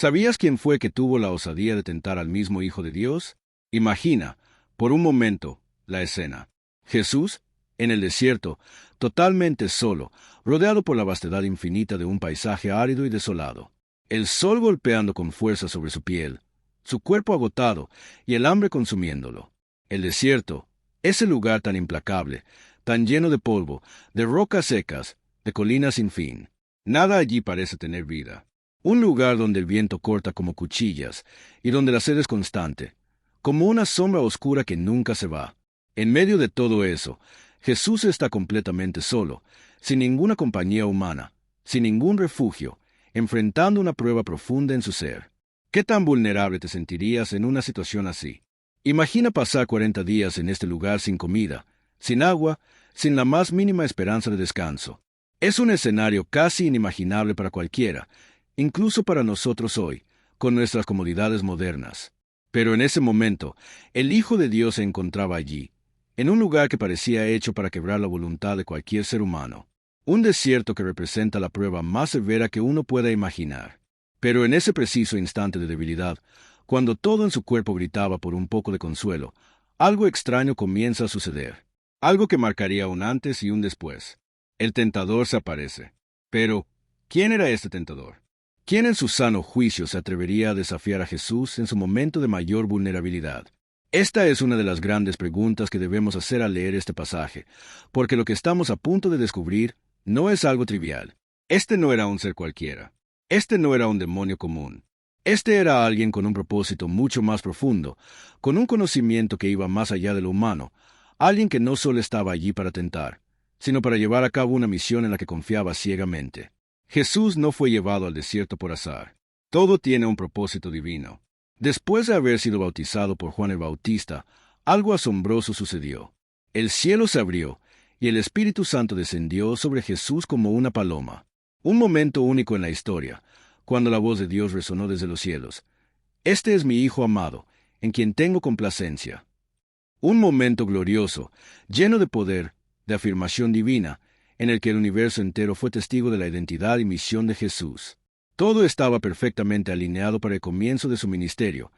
¿Sabías quién fue que tuvo la osadía de tentar al mismo Hijo de Dios? Imagina, por un momento, la escena. Jesús, en el desierto, totalmente solo, rodeado por la vastedad infinita de un paisaje árido y desolado. El sol golpeando con fuerza sobre su piel, su cuerpo agotado y el hambre consumiéndolo. El desierto, ese lugar tan implacable, tan lleno de polvo, de rocas secas, de colinas sin fin. Nada allí parece tener vida. Un lugar donde el viento corta como cuchillas y donde la sed es constante, como una sombra oscura que nunca se va. En medio de todo eso, Jesús está completamente solo, sin ninguna compañía humana, sin ningún refugio, enfrentando una prueba profunda en su ser. ¿Qué tan vulnerable te sentirías en una situación así? Imagina pasar 40 días en este lugar sin comida, sin agua, sin la más mínima esperanza de descanso. Es un escenario casi inimaginable para cualquiera, incluso para nosotros hoy, con nuestras comodidades modernas. Pero en ese momento, el Hijo de Dios se encontraba allí, en un lugar que parecía hecho para quebrar la voluntad de cualquier ser humano. Un desierto que representa la prueba más severa que uno pueda imaginar. Pero en ese preciso instante de debilidad, cuando todo en su cuerpo gritaba por un poco de consuelo, algo extraño comienza a suceder. Algo que marcaría un antes y un después. El tentador se aparece. Pero, ¿quién era este tentador? ¿Quién en su sano juicio se atrevería a desafiar a Jesús en su momento de mayor vulnerabilidad? Esta es una de las grandes preguntas que debemos hacer al leer este pasaje, porque lo que estamos a punto de descubrir no es algo trivial. Este no era un ser cualquiera. Este no era un demonio común. Este era alguien con un propósito mucho más profundo, con un conocimiento que iba más allá de lo humano, alguien que no solo estaba allí para tentar, sino para llevar a cabo una misión en la que confiaba ciegamente. Jesús no fue llevado al desierto por azar. Todo tiene un propósito divino. Después de haber sido bautizado por Juan el Bautista, algo asombroso sucedió. El cielo se abrió, y el Espíritu Santo descendió sobre Jesús como una paloma. Un momento único en la historia, cuando la voz de Dios resonó desde los cielos. Este es mi Hijo amado, en quien tengo complacencia. Un momento glorioso, lleno de poder, de afirmación divina, en el que el universo entero fue testigo de la identidad y misión de Jesús. Todo estaba perfectamente alineado para el comienzo de su ministerio,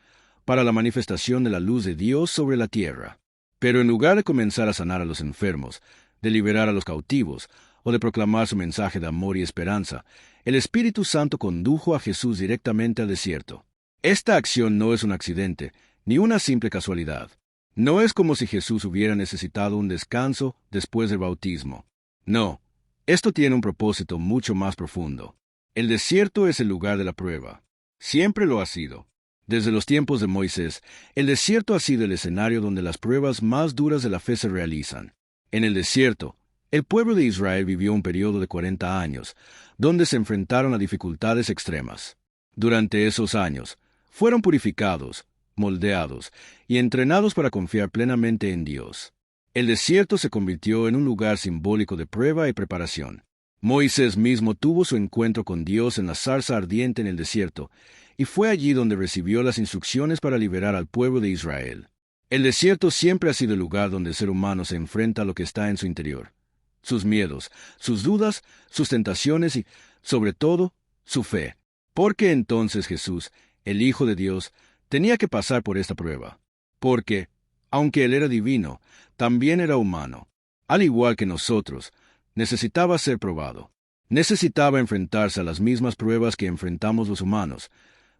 para la manifestación de la luz de Dios sobre la tierra. Pero en lugar de comenzar a sanar a los enfermos, de liberar a los cautivos, o de proclamar su mensaje de amor y esperanza, el Espíritu Santo condujo a Jesús directamente al desierto. Esta acción no es un accidente, ni una simple casualidad. No es como si Jesús hubiera necesitado un descanso después del bautismo. No, esto tiene un propósito mucho más profundo. El desierto es el lugar de la prueba. Siempre lo ha sido. Desde los tiempos de Moisés, el desierto ha sido el escenario donde las pruebas más duras de la fe se realizan. En el desierto, el pueblo de Israel vivió un periodo de 40 años, donde se enfrentaron a dificultades extremas. Durante esos años, fueron purificados, moldeados y entrenados para confiar plenamente en Dios. El desierto se convirtió en un lugar simbólico de prueba y preparación. Moisés mismo tuvo su encuentro con Dios en la zarza ardiente en el desierto, y fue allí donde recibió las instrucciones para liberar al pueblo de Israel. El desierto siempre ha sido el lugar donde el ser humano se enfrenta a lo que está en su interior. Sus miedos, sus dudas, sus tentaciones y, sobre todo, su fe. Porque entonces Jesús, el Hijo de Dios, tenía que pasar por esta prueba. Porque, aunque Él era divino, también era humano. Al igual que nosotros, necesitaba ser probado. Necesitaba enfrentarse a las mismas pruebas que enfrentamos los humanos,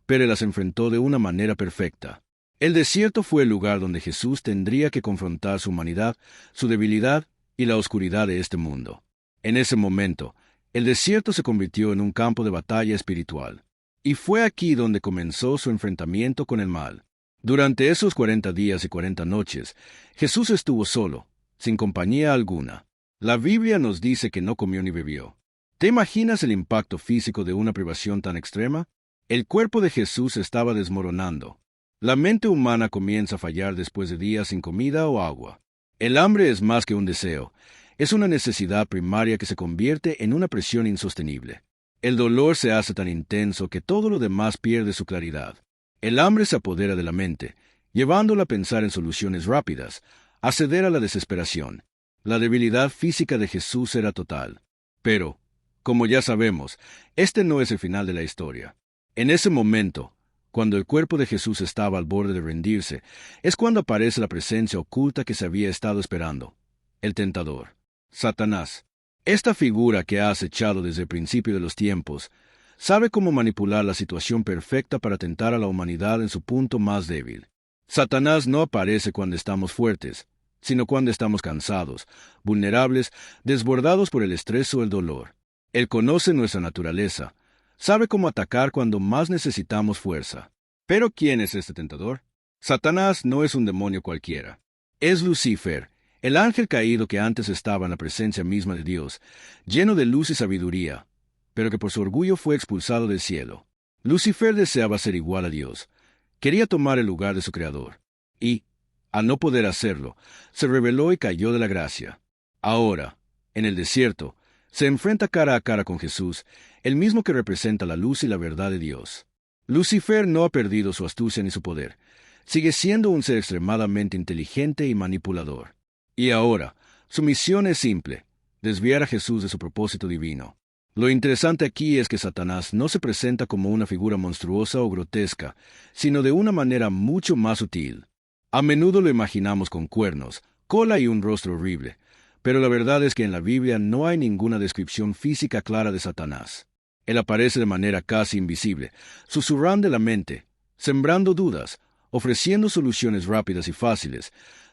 pero Él las enfrentó de una manera perfecta. El desierto fue el lugar donde Jesús tendría que confrontar su humanidad, su debilidad y la oscuridad de este mundo. En ese momento, el desierto se convirtió en un campo de batalla espiritual. Y fue aquí donde comenzó su enfrentamiento con el mal. Durante esos 40 días y 40 noches, Jesús estuvo solo, sin compañía alguna. La Biblia nos dice que no comió ni bebió. ¿Te imaginas el impacto físico de una privación tan extrema? El cuerpo de Jesús estaba desmoronando. La mente humana comienza a fallar después de días sin comida o agua. El hambre es más que un deseo, es una necesidad primaria que se convierte en una presión insostenible. El dolor se hace tan intenso que todo lo demás pierde su claridad. El hambre se apodera de la mente, llevándola a pensar en soluciones rápidas, a ceder a la desesperación. La debilidad física de Jesús era total. Pero, como ya sabemos, este no es el final de la historia. En ese momento, cuando el cuerpo de Jesús estaba al borde de rendirse, es cuando aparece la presencia oculta que se había estado esperando, el tentador, Satanás. Esta figura que ha acechado desde el principio de los tiempos, sabe cómo manipular la situación perfecta para tentar a la humanidad en su punto más débil. Satanás no aparece cuando estamos fuertes, sino cuando estamos cansados, vulnerables, desbordados por el estrés o el dolor. Él conoce nuestra naturaleza, sabe cómo atacar cuando más necesitamos fuerza. ¿Pero quién es este tentador? Satanás no es un demonio cualquiera. Es Lucifer, el ángel caído que antes estaba en la presencia misma de Dios, lleno de luz y sabiduría, pero que por su orgullo fue expulsado del cielo. Lucifer deseaba ser igual a Dios, quería tomar el lugar de su Creador, y, al no poder hacerlo, se rebeló y cayó de la gracia. Ahora, en el desierto, se enfrenta cara a cara con Jesús, el mismo que representa la luz y la verdad de Dios. Lucifer no ha perdido su astucia ni su poder, sigue siendo un ser extremadamente inteligente y manipulador. Y ahora, su misión es simple, desviar a Jesús de su propósito divino. Lo interesante aquí es que Satanás no se presenta como una figura monstruosa o grotesca, sino de una manera mucho más sutil. A menudo lo imaginamos con cuernos, cola y un rostro horrible, pero la verdad es que en la Biblia no hay ninguna descripción física clara de Satanás. Él aparece de manera casi invisible, susurrando en la mente, sembrando dudas, ofreciendo soluciones rápidas y fáciles,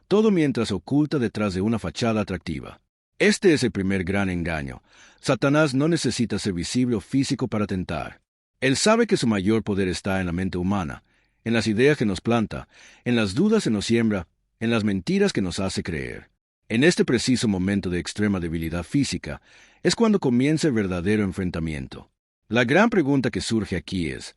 todo mientras oculta detrás de una fachada atractiva. Este es el primer gran engaño. Satanás no necesita ser visible o físico para tentar. Él sabe que su mayor poder está en la mente humana, en las ideas que nos planta, en las dudas que nos siembra, en las mentiras que nos hace creer. En este preciso momento de extrema debilidad física, es cuando comienza el verdadero enfrentamiento. La gran pregunta que surge aquí es,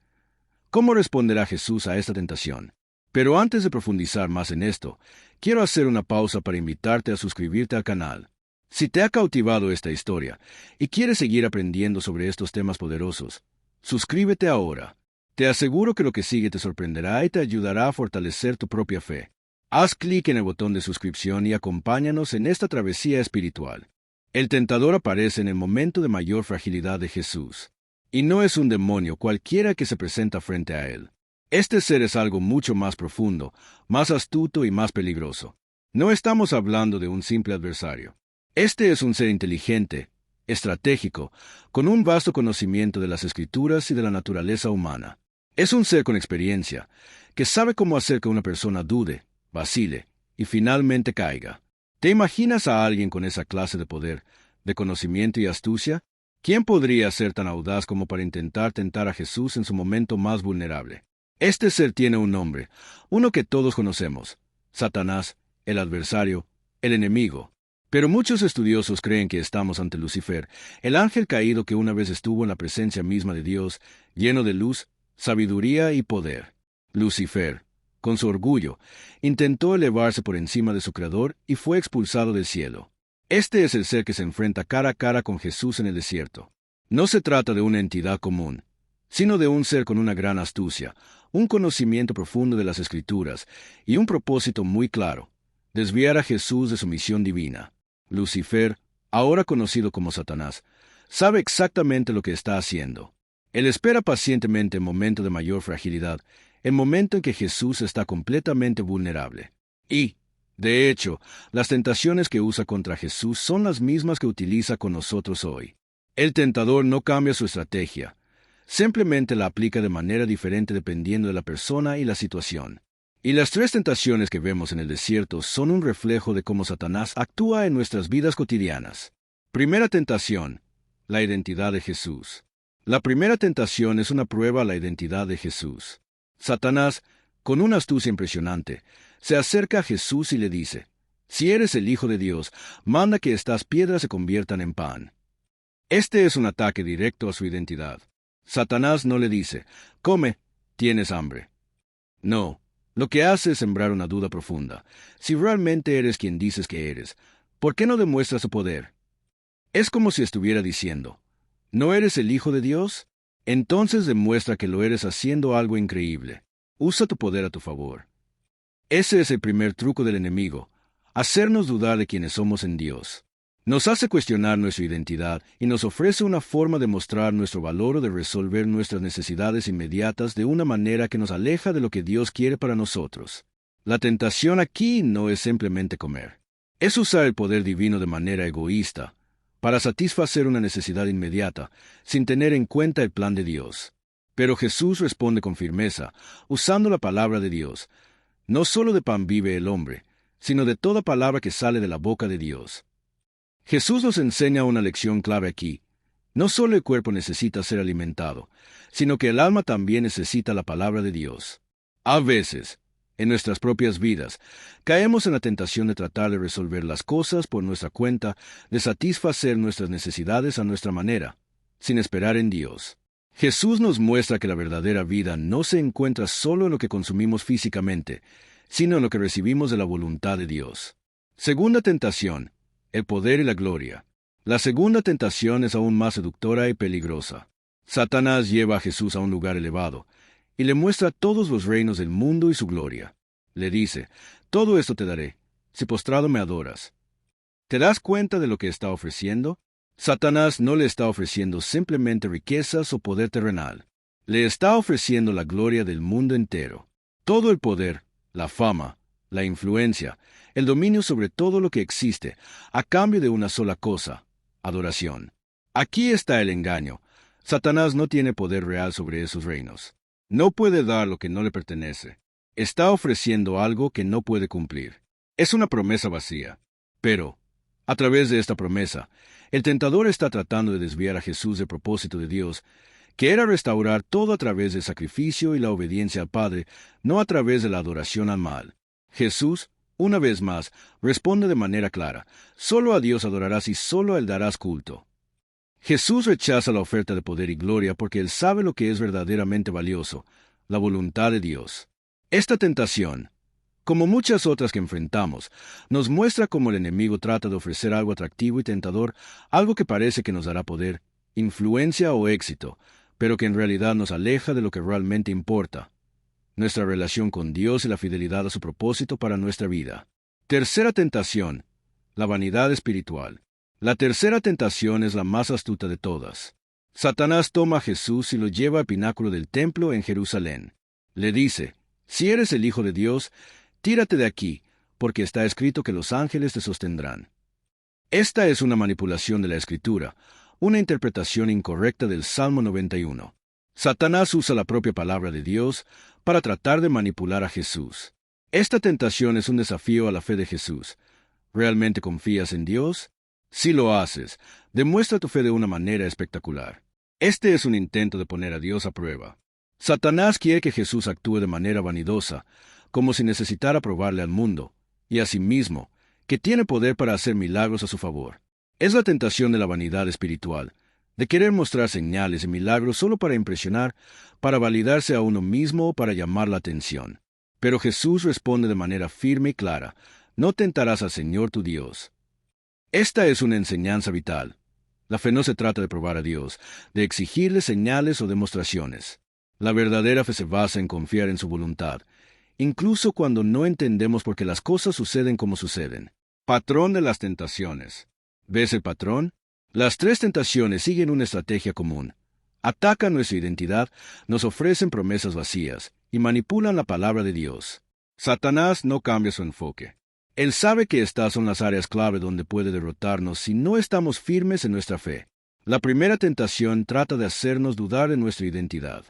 ¿cómo responderá Jesús a esta tentación? Pero antes de profundizar más en esto, quiero hacer una pausa para invitarte a suscribirte al canal. Si te ha cautivado esta historia y quieres seguir aprendiendo sobre estos temas poderosos, suscríbete ahora. Te aseguro que lo que sigue te sorprenderá y te ayudará a fortalecer tu propia fe. Haz clic en el botón de suscripción y acompáñanos en esta travesía espiritual. El tentador aparece en el momento de mayor fragilidad de Jesús. Y no es un demonio cualquiera que se presenta frente a él. Este ser es algo mucho más profundo, más astuto y más peligroso. No estamos hablando de un simple adversario. Este es un ser inteligente, estratégico, con un vasto conocimiento de las Escrituras y de la naturaleza humana. Es un ser con experiencia, que sabe cómo hacer que una persona dude, vacile y finalmente caiga. ¿Te imaginas a alguien con esa clase de poder, de conocimiento y astucia? ¿Quién podría ser tan audaz como para intentar tentar a Jesús en su momento más vulnerable? Este ser tiene un nombre, uno que todos conocemos: Satanás, el adversario, el enemigo. Pero muchos estudiosos creen que estamos ante Lucifer, el ángel caído que una vez estuvo en la presencia misma de Dios, lleno de luz, sabiduría y poder. Lucifer, con su orgullo, intentó elevarse por encima de su Creador y fue expulsado del cielo. Este es el ser que se enfrenta cara a cara con Jesús en el desierto. No se trata de una entidad común, sino de un ser con una gran astucia, un conocimiento profundo de las Escrituras y un propósito muy claro: desviar a Jesús de su misión divina. Lucifer, ahora conocido como Satanás, sabe exactamente lo que está haciendo. Él espera pacientemente el momento de mayor fragilidad, el momento en que Jesús está completamente vulnerable. Y, de hecho, las tentaciones que usa contra Jesús son las mismas que utiliza con nosotros hoy. El tentador no cambia su estrategia, simplemente la aplica de manera diferente dependiendo de la persona y la situación. Y las tres tentaciones que vemos en el desierto son un reflejo de cómo Satanás actúa en nuestras vidas cotidianas. Primera tentación: la identidad de Jesús. La primera tentación es una prueba a la identidad de Jesús. Satanás, con una astucia impresionante, se acerca a Jesús y le dice: si eres el Hijo de Dios, manda que estas piedras se conviertan en pan. Este es un ataque directo a su identidad. Satanás no le dice: come, tienes hambre. No. Lo que hace es sembrar una duda profunda. Si realmente eres quien dices que eres, ¿por qué no demuestras su poder? Es como si estuviera diciendo: ¿no eres el Hijo de Dios? Entonces demuestra que lo eres haciendo algo increíble. Usa tu poder a tu favor. Ese es el primer truco del enemigo: hacernos dudar de quienes somos en Dios. Nos hace cuestionar nuestra identidad y nos ofrece una forma de mostrar nuestro valor o de resolver nuestras necesidades inmediatas de una manera que nos aleja de lo que Dios quiere para nosotros. La tentación aquí no es simplemente comer. Es usar el poder divino de manera egoísta, para satisfacer una necesidad inmediata, sin tener en cuenta el plan de Dios. Pero Jesús responde con firmeza, usando la palabra de Dios. No solo de pan vive el hombre, sino de toda palabra que sale de la boca de Dios. Jesús nos enseña una lección clave aquí. No solo el cuerpo necesita ser alimentado, sino que el alma también necesita la palabra de Dios. A veces, en nuestras propias vidas, caemos en la tentación de tratar de resolver las cosas por nuestra cuenta, de satisfacer nuestras necesidades a nuestra manera, sin esperar en Dios. Jesús nos muestra que la verdadera vida no se encuentra solo en lo que consumimos físicamente, sino en lo que recibimos de la voluntad de Dios. Segunda tentación, el poder y la gloria. La segunda tentación es aún más seductora y peligrosa. Satanás lleva a Jesús a un lugar elevado, y le muestra todos los reinos del mundo y su gloria. Le dice, todo esto te daré, si postrado me adoras. ¿Te das cuenta de lo que está ofreciendo? Satanás no le está ofreciendo simplemente riquezas o poder terrenal. Le está ofreciendo la gloria del mundo entero. Todo el poder, la fama, la influencia, el dominio sobre todo lo que existe, a cambio de una sola cosa, adoración. Aquí está el engaño. Satanás no tiene poder real sobre esos reinos. No puede dar lo que no le pertenece. Está ofreciendo algo que no puede cumplir. Es una promesa vacía. Pero, a través de esta promesa, el tentador está tratando de desviar a Jesús del propósito de Dios, que era restaurar todo a través del sacrificio y la obediencia al Padre, no a través de la adoración al mal. Jesús, una vez más, responde de manera clara, solo a Dios adorarás y solo a Él darás culto. Jesús rechaza la oferta de poder y gloria porque Él sabe lo que es verdaderamente valioso, la voluntad de Dios. Esta tentación, como muchas otras que enfrentamos, nos muestra cómo el enemigo trata de ofrecer algo atractivo y tentador, algo que parece que nos dará poder, influencia o éxito, pero que en realidad nos aleja de lo que realmente importa, nuestra relación con Dios y la fidelidad a su propósito para nuestra vida. Tercera tentación, la vanidad espiritual. La tercera tentación es la más astuta de todas. Satanás toma a Jesús y lo lleva al pináculo del templo en Jerusalén. Le dice, si eres el Hijo de Dios, tírate de aquí, porque está escrito que los ángeles te sostendrán. Esta es una manipulación de la Escritura, una interpretación incorrecta del Salmo 91. Satanás usa la propia palabra de Dios para tratar de manipular a Jesús. Esta tentación es un desafío a la fe de Jesús. ¿Realmente confías en Dios? Si lo haces, demuestra tu fe de una manera espectacular. Este es un intento de poner a Dios a prueba. Satanás quiere que Jesús actúe de manera vanidosa, como si necesitara probarle al mundo, y a sí mismo, que tiene poder para hacer milagros a su favor. Es la tentación de la vanidad espiritual, de querer mostrar señales y milagros solo para impresionar, para validarse a uno mismo o para llamar la atención. Pero Jesús responde de manera firme y clara, no tentarás al Señor tu Dios. Esta es una enseñanza vital. La fe no se trata de probar a Dios, de exigirle señales o demostraciones. La verdadera fe se basa en confiar en su voluntad, incluso cuando no entendemos por qué las cosas suceden como suceden. Patrón de las tentaciones. ¿Ves el patrón? Las tres tentaciones siguen una estrategia común. Atacan nuestra identidad, nos ofrecen promesas vacías y manipulan la palabra de Dios. Satanás no cambia su enfoque. Él sabe que estas son las áreas clave donde puede derrotarnos si no estamos firmes en nuestra fe. La primera tentación trata de hacernos dudar de nuestra identidad.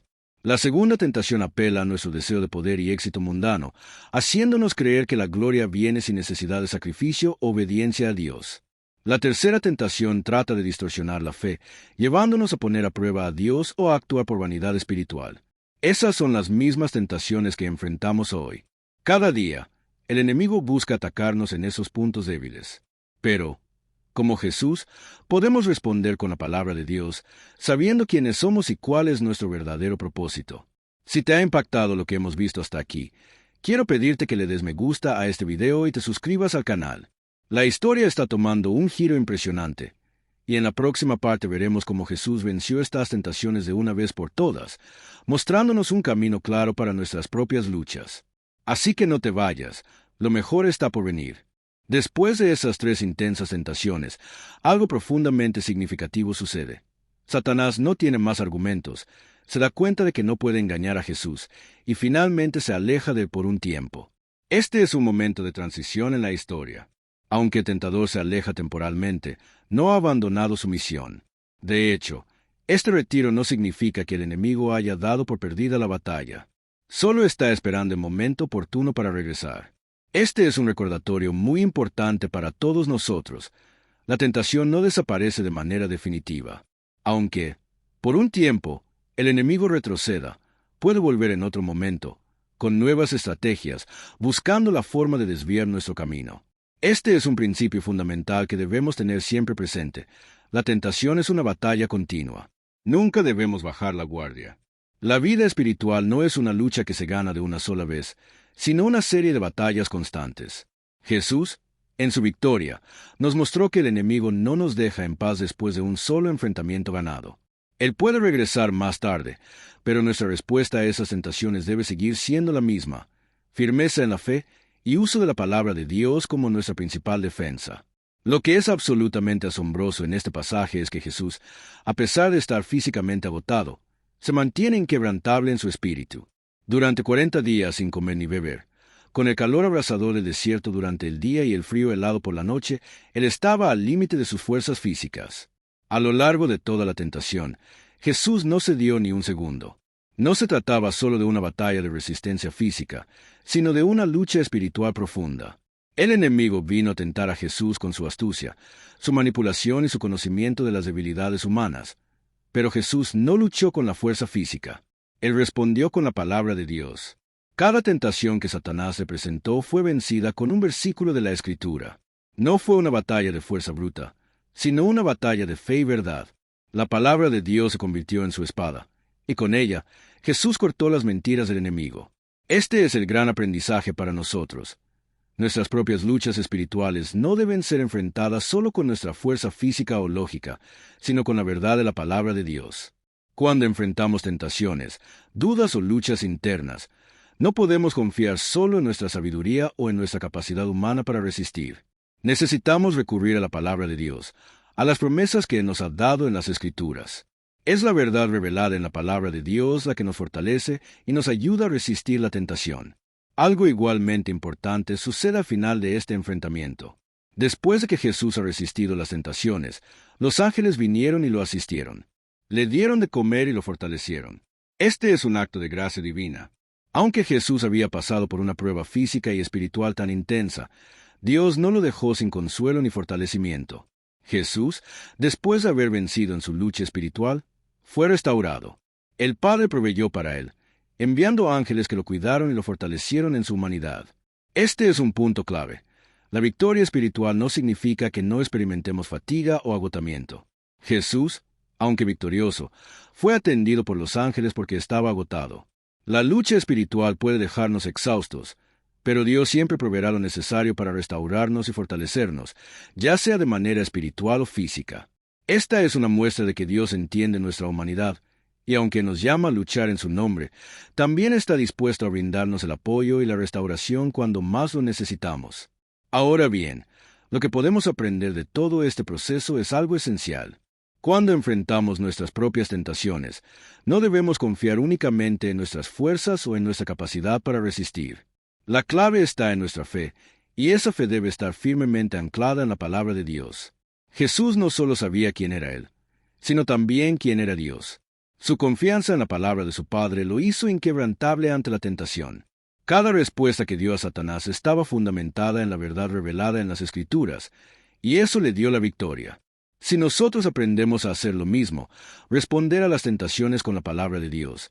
La segunda tentación apela a nuestro deseo de poder y éxito mundano, haciéndonos creer que la gloria viene sin necesidad de sacrificio o obediencia a Dios. La tercera tentación trata de distorsionar la fe, llevándonos a poner a prueba a Dios o a actuar por vanidad espiritual. Esas son las mismas tentaciones que enfrentamos hoy. Cada día, el enemigo busca atacarnos en esos puntos débiles. Pero, como Jesús, podemos responder con la palabra de Dios, sabiendo quiénes somos y cuál es nuestro verdadero propósito. Si te ha impactado lo que hemos visto hasta aquí, quiero pedirte que le des me gusta a este video y te suscribas al canal. La historia está tomando un giro impresionante, y en la próxima parte veremos cómo Jesús venció estas tentaciones de una vez por todas, mostrándonos un camino claro para nuestras propias luchas. Así que no te vayas, lo mejor está por venir. Después de esas 3 intensas tentaciones, algo profundamente significativo sucede. Satanás no tiene más argumentos, se da cuenta de que no puede engañar a Jesús, y finalmente se aleja de él por un tiempo. Este es un momento de transición en la historia. Aunque el tentador se aleja temporalmente, no ha abandonado su misión. De hecho, este retiro no significa que el enemigo haya dado por perdida la batalla. Solo está esperando el momento oportuno para regresar. Este es un recordatorio muy importante para todos nosotros. La tentación no desaparece de manera definitiva. Aunque, por un tiempo, el enemigo retroceda, puede volver en otro momento, con nuevas estrategias, buscando la forma de desviar nuestro camino. Este es un principio fundamental que debemos tener siempre presente. La tentación es una batalla continua. Nunca debemos bajar la guardia. La vida espiritual no es una lucha que se gana de una sola vez, sino una serie de batallas constantes. Jesús, en su victoria, nos mostró que el enemigo no nos deja en paz después de un solo enfrentamiento ganado. Él puede regresar más tarde, pero nuestra respuesta a esas tentaciones debe seguir siendo la misma: firmeza en la fe y uso de la palabra de Dios como nuestra principal defensa. Lo que es absolutamente asombroso en este pasaje es que Jesús, a pesar de estar físicamente agotado, se mantiene inquebrantable en su espíritu. Durante 40 días sin comer ni beber, con el calor abrasador del desierto durante el día y el frío helado por la noche, él estaba al límite de sus fuerzas físicas. A lo largo de toda la tentación, Jesús no cedió ni un segundo. No se trataba solo de una batalla de resistencia física, sino de una lucha espiritual profunda. El enemigo vino a tentar a Jesús con su astucia, su manipulación y su conocimiento de las debilidades humanas. Pero Jesús no luchó con la fuerza física. Él respondió con la palabra de Dios. Cada tentación que Satanás le presentó fue vencida con un versículo de la Escritura. No fue una batalla de fuerza bruta, sino una batalla de fe y verdad. La palabra de Dios se convirtió en su espada, y con ella, Jesús cortó las mentiras del enemigo. Este es el gran aprendizaje para nosotros. Nuestras propias luchas espirituales no deben ser enfrentadas solo con nuestra fuerza física o lógica, sino con la verdad de la palabra de Dios. Cuando enfrentamos tentaciones, dudas o luchas internas, no podemos confiar solo en nuestra sabiduría o en nuestra capacidad humana para resistir. Necesitamos recurrir a la palabra de Dios, a las promesas que nos ha dado en las Escrituras. Es la verdad revelada en la palabra de Dios la que nos fortalece y nos ayuda a resistir la tentación. Algo igualmente importante sucede al final de este enfrentamiento. Después de que Jesús ha resistido las tentaciones, los ángeles vinieron y lo asistieron. Le dieron de comer y lo fortalecieron. Este es un acto de gracia divina. Aunque Jesús había pasado por una prueba física y espiritual tan intensa, Dios no lo dejó sin consuelo ni fortalecimiento. Jesús, después de haber vencido en su lucha espiritual, fue restaurado. El Padre proveyó para él, enviando ángeles que lo cuidaron y lo fortalecieron en su humanidad. Este es un punto clave. La victoria espiritual no significa que no experimentemos fatiga o agotamiento. Jesús, aunque victorioso, fue atendido por los ángeles porque estaba agotado. La lucha espiritual puede dejarnos exhaustos, pero Dios siempre proveerá lo necesario para restaurarnos y fortalecernos, ya sea de manera espiritual o física. Esta es una muestra de que Dios entiende nuestra humanidad, y aunque nos llama a luchar en su nombre, también está dispuesto a brindarnos el apoyo y la restauración cuando más lo necesitamos. Ahora bien, lo que podemos aprender de todo este proceso es algo esencial. Cuando enfrentamos nuestras propias tentaciones, no debemos confiar únicamente en nuestras fuerzas o en nuestra capacidad para resistir. La clave está en nuestra fe, y esa fe debe estar firmemente anclada en la palabra de Dios. Jesús no solo sabía quién era Él, sino también quién era Dios. Su confianza en la palabra de su Padre lo hizo inquebrantable ante la tentación. Cada respuesta que dio a Satanás estaba fundamentada en la verdad revelada en las Escrituras, y eso le dio la victoria. Si nosotros aprendemos a hacer lo mismo, responder a las tentaciones con la palabra de Dios,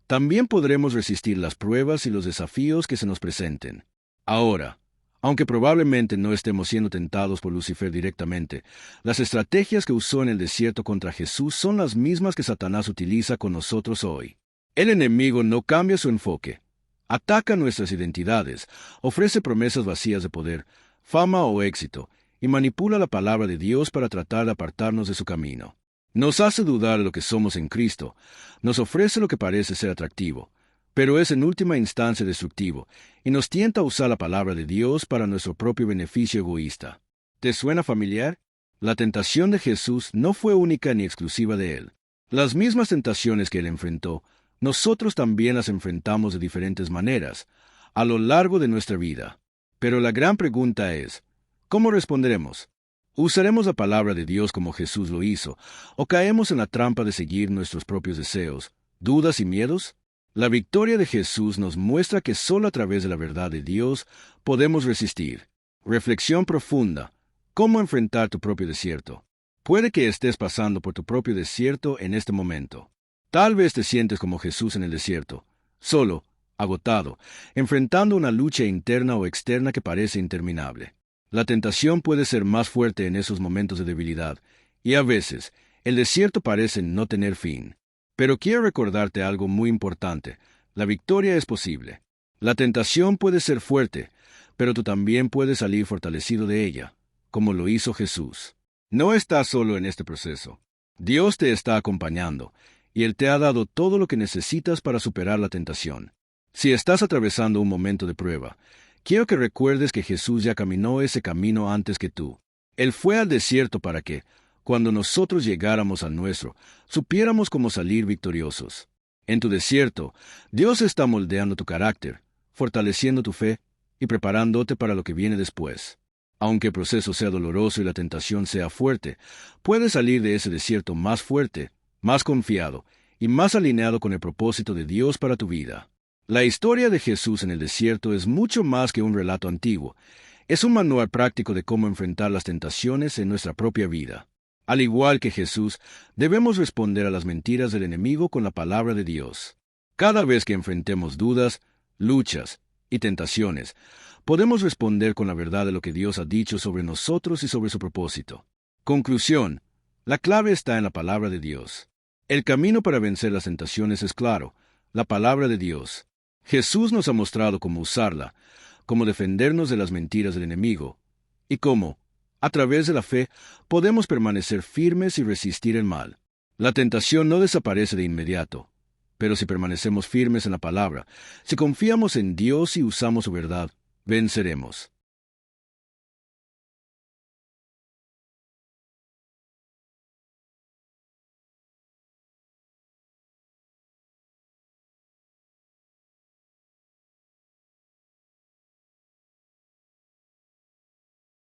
también podremos resistir las pruebas y los desafíos que se nos presenten. Ahora, aunque probablemente no estemos siendo tentados por Lucifer directamente, las estrategias que usó en el desierto contra Jesús son las mismas que Satanás utiliza con nosotros hoy. El enemigo no cambia su enfoque. Ataca nuestras identidades, ofrece promesas vacías de poder, fama o éxito, y manipula la palabra de Dios para tratar de apartarnos de su camino. Nos hace dudar de lo que somos en Cristo, nos ofrece lo que parece ser atractivo, pero es en última instancia destructivo, y nos tienta a usar la palabra de Dios para nuestro propio beneficio egoísta. ¿Te suena familiar? La tentación de Jesús no fue única ni exclusiva de Él. Las mismas tentaciones que Él enfrentó, nosotros también las enfrentamos de diferentes maneras, a lo largo de nuestra vida. Pero la gran pregunta es, ¿cómo responderemos? ¿Usaremos la palabra de Dios como Jesús lo hizo, o caemos en la trampa de seguir nuestros propios deseos, dudas y miedos? La victoria de Jesús nos muestra que solo a través de la verdad de Dios podemos resistir. Reflexión profunda. ¿Cómo enfrentar tu propio desierto? Puede que estés pasando por tu propio desierto en este momento. Tal vez te sientes como Jesús en el desierto, solo, agotado, enfrentando una lucha interna o externa que parece interminable. La tentación puede ser más fuerte en esos momentos de debilidad, y a veces, el desierto parece no tener fin. Pero quiero recordarte algo muy importante. La victoria es posible. La tentación puede ser fuerte, pero tú también puedes salir fortalecido de ella, como lo hizo Jesús. No estás solo en este proceso. Dios te está acompañando, y Él te ha dado todo lo que necesitas para superar la tentación. Si estás atravesando un momento de prueba, quiero que recuerdes que Jesús ya caminó ese camino antes que tú. Él fue al desierto para que, cuando nosotros llegáramos al nuestro, supiéramos cómo salir victoriosos. En tu desierto, Dios está moldeando tu carácter, fortaleciendo tu fe y preparándote para lo que viene después. Aunque el proceso sea doloroso y la tentación sea fuerte, puedes salir de ese desierto más fuerte, más confiado y más alineado con el propósito de Dios para tu vida. La historia de Jesús en el desierto es mucho más que un relato antiguo. Es un manual práctico de cómo enfrentar las tentaciones en nuestra propia vida. Al igual que Jesús, debemos responder a las mentiras del enemigo con la palabra de Dios. Cada vez que enfrentemos dudas, luchas y tentaciones, podemos responder con la verdad de lo que Dios ha dicho sobre nosotros y sobre su propósito. Conclusión. La clave está en la palabra de Dios. El camino para vencer las tentaciones es claro, la palabra de Dios. Jesús nos ha mostrado cómo usarla, cómo defendernos de las mentiras del enemigo, y cómo, a través de la fe, podemos permanecer firmes y resistir el mal. La tentación no desaparece de inmediato, pero si permanecemos firmes en la palabra, si confiamos en Dios y usamos su verdad, venceremos.